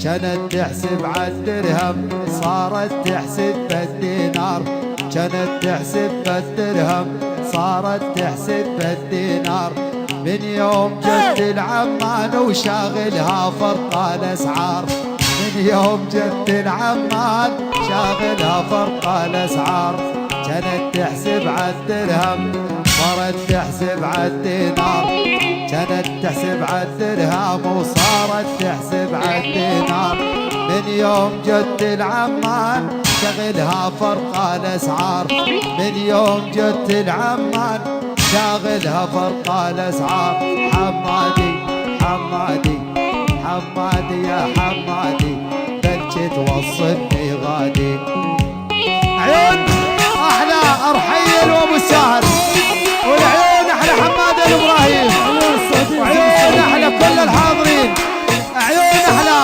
كانت تحسب عالدرهم صارت تحسب بالدينار، كانت تحسب بالدرهم صارت تحسب بالدينار. من يوم جت العمان وشاغلها فرق الاسعار، من يوم جت العمان شاغلها فرق الاسعار. كانت تحسب عالدرهم صارت تحسب عالدينار، كانت تحسب عالدرهم وصارت تحسب عالدينار. من يوم جت العمان شغلها فرق الاسعار، من يوم جت العمان شاغلها فرق الاسعار. حمادي حمادي حمادي يا حمادي بلجي توصلني غادي. عيون احلى ارحيل وابو سهل، والعيون احلى حماد الابراهيم، وعيون احلى كل الحاضرين، عيون احلى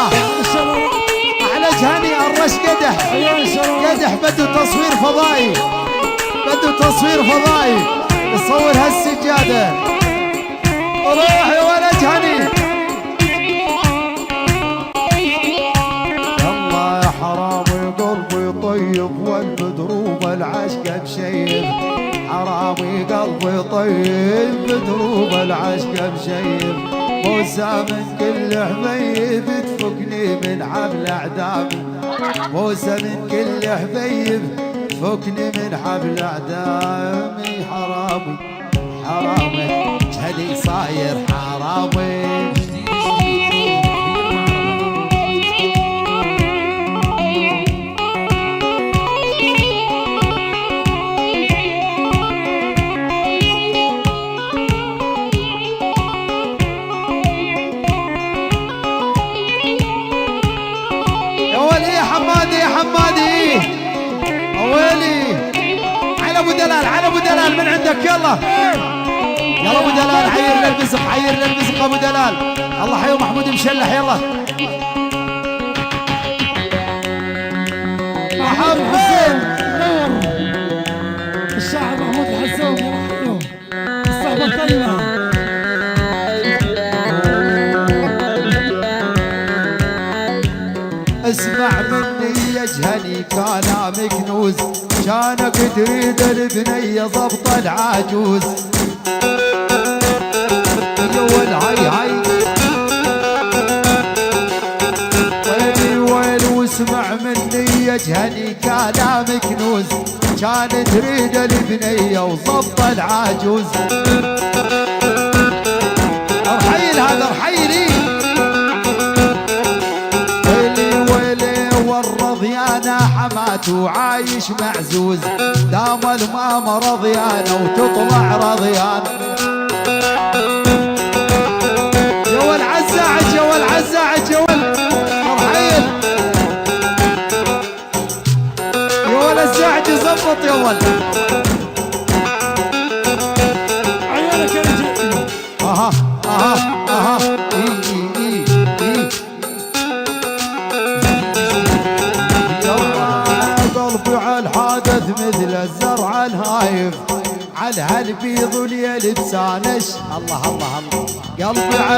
جهني الرش قدح، قدح بده تصوير فضائي، بده تصوير فضائي يصور هالسجاده. روح يا ولد هني. يلا يا حرامي قلبي طيب والبدروب العشق بشيب، حرامي قلبي طيب بدروب العشق بشيب. موسى من كل حبيب تفكني من حبل اعدامي، موسى من كل حبيب فكني من حبل اعدامي. حرامي حرامي جهلي صاير حرامي. على ابو دلال من عندك. يلا يلا ابو دلال حير للبزق، حير للبزق ابو دلال. الله حيو محمود مشلح. يلا حسين الشاعر محمود الحسين يرحبوا الصحبه الطيبه. اسمع مني يا جهني كلامك كنوز، كانك تريد البنية ضبط العجوز. يول هاي هاي ويلي ويل. واسمع مني يا جهني كلامك كنوز، كان تريد البنية وضبط العجوز. ارحيل هذا ارحيلي. رضيانة حماته عايش معزوز، دام الماما رضيانة وتطلع رضيان. يا ول عزاعج يا ول عزاعج يا ول مرحيل، يا ول الزاعج زبط يا ول. عيونك يا رجال. اها اها اها الحادث مثل الزرع الهايف، على هالبيض واليا لبسانش. الله الله الله قلبي